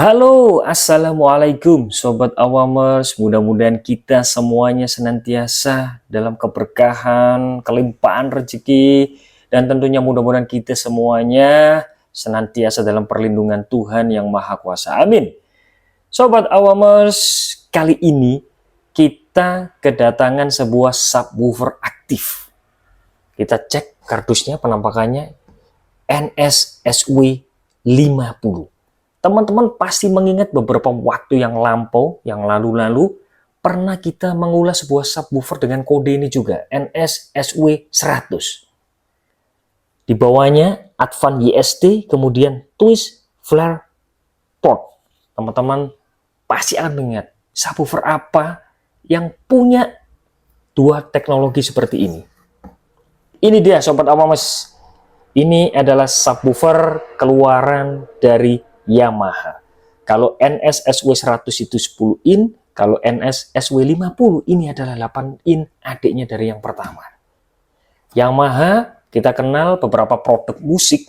Halo, Assalamualaikum Sobat Awamers. Mudah-mudahan kita semuanya senantiasa dalam keberkahan, kelimpahan rezeki, dan tentunya mudah-mudahan kita semuanya senantiasa dalam perlindungan Tuhan yang Maha Kuasa. Amin. Sobat Awamers, kali ini kita kedatangan sebuah subwoofer aktif. Kita cek kardusnya, penampakannya NS-SW 50. Teman-teman pasti mengingat beberapa waktu yang lampau, yang lalu-lalu, pernah kita mengulas sebuah subwoofer dengan kode ini juga, NS-SW 100. Di bawahnya Advan YST, kemudian Twist Flare Port. Teman-teman pasti akan mengingat subwoofer apa yang punya dua teknologi seperti ini. Ini dia Sobat Awamers. Ini adalah subwoofer keluaran dari Yamaha. Kalau NS-SW 100 itu 10 in, kalau NS-SW 50 ini adalah 8 in, adiknya dari yang pertama. Yamaha, kita kenal beberapa produk musik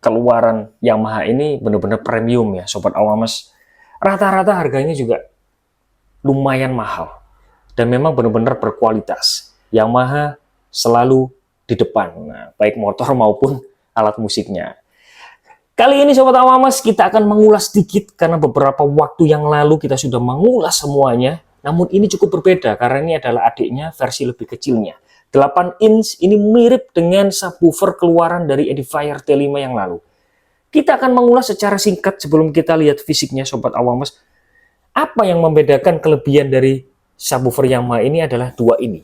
keluaran Yamaha ini benar-benar premium ya Sobat Awamers. Rata-rata harganya juga lumayan mahal dan memang benar-benar berkualitas. Yamaha selalu di depan, baik motor maupun alat musiknya. Kali ini Sobat Awamers kita akan mengulas sedikit karena beberapa waktu yang lalu kita sudah mengulas semuanya. Namun ini cukup berbeda karena ini adalah adiknya versi lebih kecilnya. 8 inch ini mirip dengan subwoofer keluaran dari Edifier T5 yang lalu. Kita akan mengulas secara singkat sebelum kita lihat fisiknya Sobat Awamers. Apa yang membedakan kelebihan dari subwoofer Yamaha ini adalah dua ini.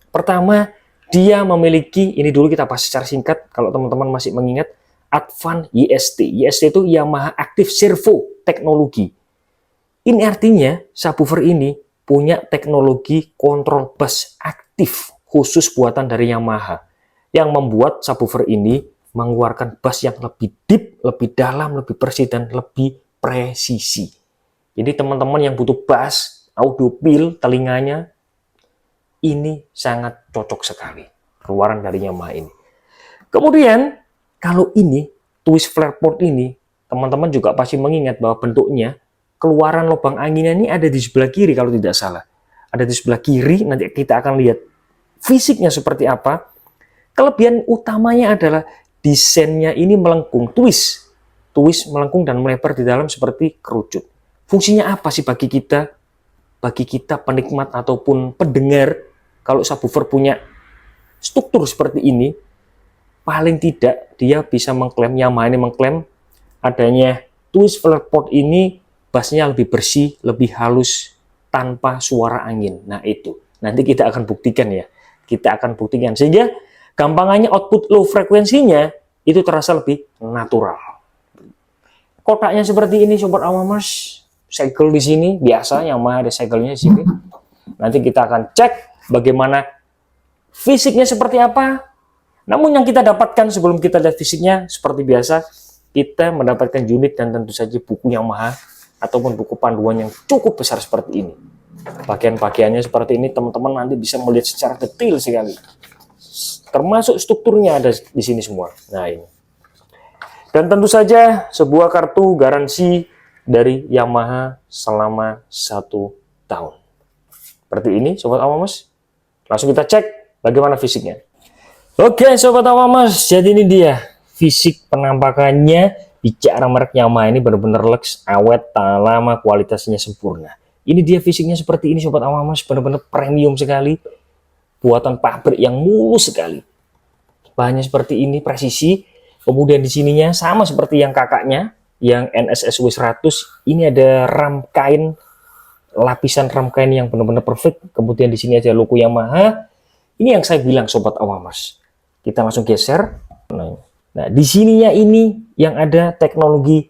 Pertama, dia memiliki, ini dulu kita bahas secara singkat kalau teman-teman masih mengingat, Advan YST. YST itu Yamaha Active Servo Teknologi. Ini artinya subwoofer ini punya teknologi kontrol bass aktif khusus buatan dari Yamaha yang membuat subwoofer ini mengeluarkan bass yang lebih deep, lebih dalam, lebih bersih dan lebih presisi. Jadi teman-teman yang butuh bass, audio pil telinganya ini sangat cocok sekali keluaran dari Yamaha ini. Kemudian kalau ini, twist flare port ini, teman-teman juga pasti mengingat bahwa bentuknya, keluaran lubang anginnya ini ada di sebelah kiri kalau tidak salah. Ada di sebelah kiri, nanti kita akan lihat fisiknya seperti apa. Kelebihan utamanya adalah desainnya ini melengkung, twist melengkung dan melebar di dalam seperti kerucut. Fungsinya apa sih bagi kita? Bagi kita penikmat ataupun pendengar, kalau subwoofer punya struktur seperti ini, paling tidak dia bisa mengklaim, Yamaha ini mengklaim adanya twist flare port ini bassnya lebih bersih, lebih halus tanpa suara angin. Nah itu, nanti kita akan buktikan ya. Kita akan buktikan sehingga gampangannya output low frekuensinya itu terasa lebih natural. Kotaknya seperti ini Sobat Awamers, segel di sini biasa, Yamaha ada segelnya di sini. Nanti kita akan cek bagaimana fisiknya seperti apa. Namun yang kita dapatkan sebelum kita lihat fisiknya seperti biasa, kita mendapatkan unit dan tentu saja buku Yamaha ataupun buku panduan yang cukup besar seperti ini. Bagian-bagiannya seperti ini, teman-teman nanti bisa melihat secara detail sekali. Termasuk strukturnya ada di sini semua. Nah ini. Dan tentu saja sebuah kartu garansi dari Yamaha selama 1 tahun. Seperti ini Sobat Awamers. Langsung kita cek bagaimana fisiknya. Oke Sobat Awamers, jadi ini dia fisik penampakannya. Bicara merek Yamaha ini benar-benar lux, awet, tahan lama, kualitasnya sempurna. Ini dia fisiknya seperti ini Sobat Awamers, benar-benar premium sekali. Buatan pabrik yang mulus sekali. Bahannya seperti ini, presisi. Kemudian di sininya sama seperti yang kakaknya, yang NS-SW 100. Ini ada ram kain, lapisan ram kain yang benar-benar perfect. Kemudian di sini ada logo Yamaha. Ini yang saya bilang Sobat Awamers. Kita langsung geser. Nah, di sininya ini yang ada teknologi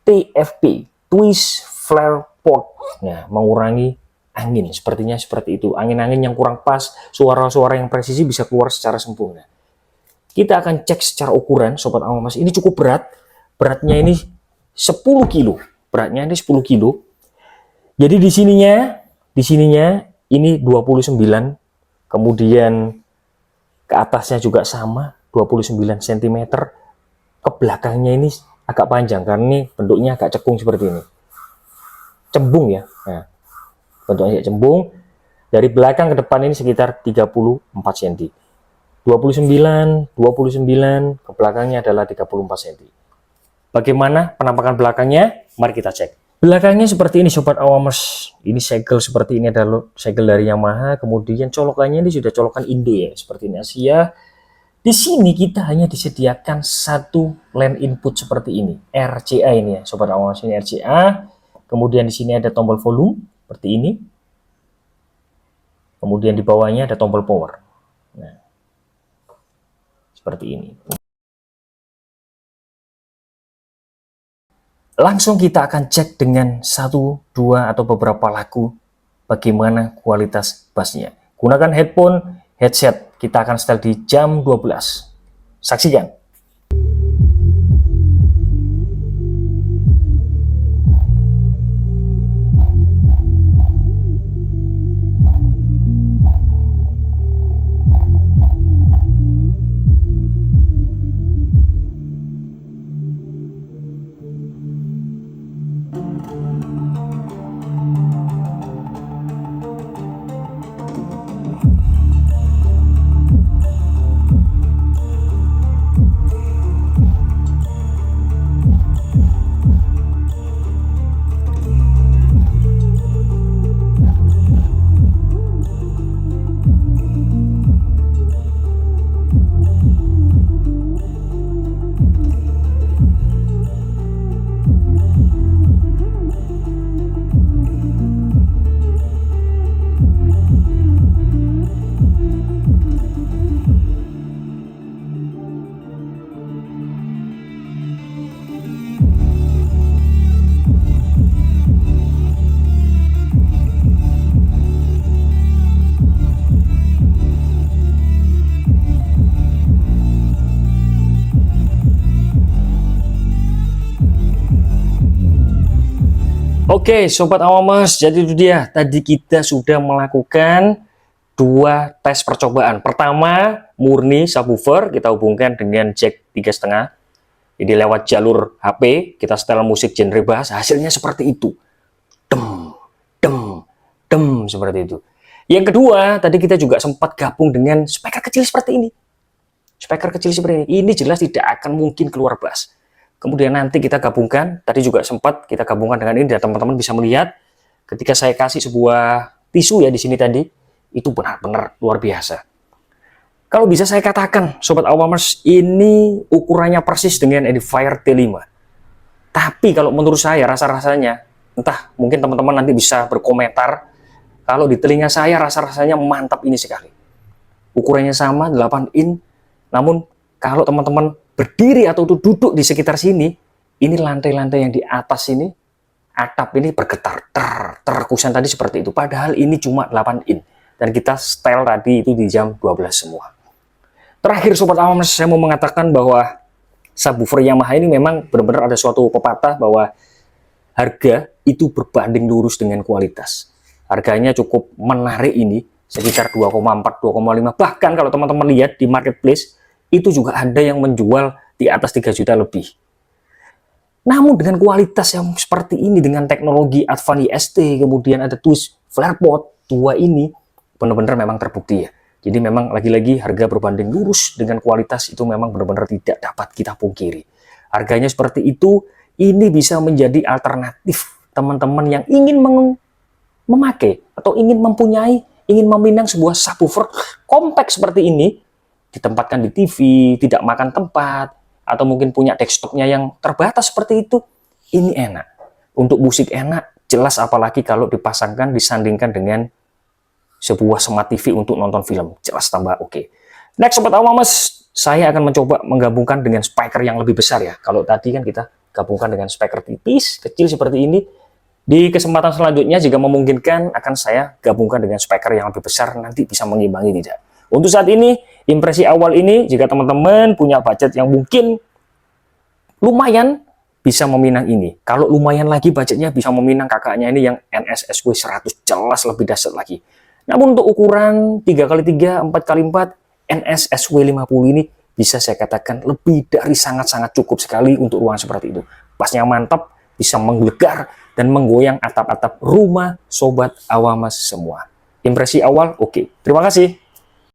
TFP, Twist Flare Port. Nah, mengurangi angin. Sepertinya seperti itu. Angin-angin yang kurang pas, suara-suara yang presisi bisa keluar secara sempurna. Kita akan cek secara ukuran, Sobat Awamers. Ini cukup berat. Beratnya ini 10 kilo. Beratnya ini 10 kilo. Jadi di sininya ini 29. Kemudian ke atasnya juga sama 29 cm. Ke belakangnya ini agak panjang karena ini bentuknya agak cekung seperti ini. cembung ya. Nah, bentuknya cembung. Dari belakang ke depan ini sekitar 34 cm. 29, 29, ke belakangnya adalah 34 cm. Bagaimana penampakan belakangnya? Mari kita cek. Belakangnya seperti ini Sobat Awamers. Ini segel seperti ini adalah segel dari Yamaha. Kemudian colokannya ini sudah colokan Indo ya, seperti ini Asia. Di sini kita hanya disediakan satu line input seperti ini, RCA ini ya, Sobat Awamers, ini RCA. Kemudian di sini ada tombol volume seperti ini. Kemudian di bawahnya ada tombol power. Nah, seperti ini. Langsung kita akan cek dengan satu, dua, atau beberapa lagu bagaimana kualitas bassnya. Gunakan headphone, headset. Kita akan setel di jam 12. Saksikan. Oke, Sobat Awamers, jadi itu dia. Tadi kita sudah melakukan dua tes percobaan. Pertama, murni subwoofer, kita hubungkan dengan jack 3,5. Jadi lewat jalur HP, kita setel musik genre bass, hasilnya seperti itu. Dem, dem, dem, seperti itu. Yang kedua, tadi kita juga sempat gabung dengan speaker kecil seperti ini. Speaker kecil seperti ini jelas tidak akan mungkin keluar bass. Kemudian nanti kita gabungkan, tadi juga sempat kita gabungkan dengan ini, dan teman-teman bisa melihat ketika saya kasih sebuah tisu ya di sini tadi, itu benar-benar luar biasa. Kalau bisa saya katakan, Sobat Awamers, ini ukurannya persis dengan Edifier T5. Tapi kalau menurut saya, rasa-rasanya, entah mungkin teman-teman nanti bisa berkomentar, kalau di telinga saya rasa-rasanya mantap ini sekali. Ukurannya sama, 8 in, namun kalau teman-teman berdiri atau duduk di sekitar sini, ini lantai-lantai yang di atas ini, atap ini bergetar, terkusan tadi seperti itu. Padahal ini cuma 8 in. Dan kita setel tadi itu di jam 12 semua. Terakhir Sobat Awamers, saya mau mengatakan bahwa subwoofer Yamaha ini memang benar-benar ada suatu pepatah bahwa harga itu berbanding lurus dengan kualitas. Harganya cukup menarik ini, sekitar 2,4, 2,5. Bahkan kalau teman-teman lihat di marketplace, itu juga ada yang menjual di atas 3 juta lebih. Namun dengan kualitas yang seperti ini, dengan teknologi Advan IST, kemudian ada twist flare pot, dua ini benar-benar memang terbukti ya. Jadi memang lagi-lagi harga berbanding lurus dengan kualitas itu memang benar-benar tidak dapat kita pungkiri. Harganya seperti itu, ini bisa menjadi alternatif teman-teman yang ingin memakai atau ingin mempunyai, ingin meminang sebuah subwoofer compact seperti ini, ditempatkan di TV, tidak makan tempat, atau mungkin punya desktopnya yang terbatas seperti itu, ini enak. Untuk musik enak, jelas apalagi kalau dipasangkan, disandingkan dengan sebuah smart TV untuk nonton film, jelas tambah oke. Next Sobat Awamers, saya akan mencoba menggabungkan dengan speaker yang lebih besar ya. Kalau tadi kan kita gabungkan dengan speaker tipis, kecil seperti ini. Di kesempatan selanjutnya jika memungkinkan akan saya gabungkan dengan speaker yang lebih besar, nanti bisa mengimbangi tidak. Untuk saat ini, impresi awal ini, jika teman-teman punya budget yang mungkin lumayan, bisa meminang ini. Kalau lumayan lagi budgetnya, bisa meminang kakaknya ini yang NSSW 100, jelas lebih dahsyat lagi. Namun untuk ukuran 3x3, 4x4, NSSW 50 ini, bisa saya katakan lebih dari sangat-sangat cukup sekali untuk ruang seperti itu. Bassnya mantap, bisa menggelegar, dan menggoyang atap-atap rumah Sobat Awamas semua. Impresi awal, oke. Terima kasih.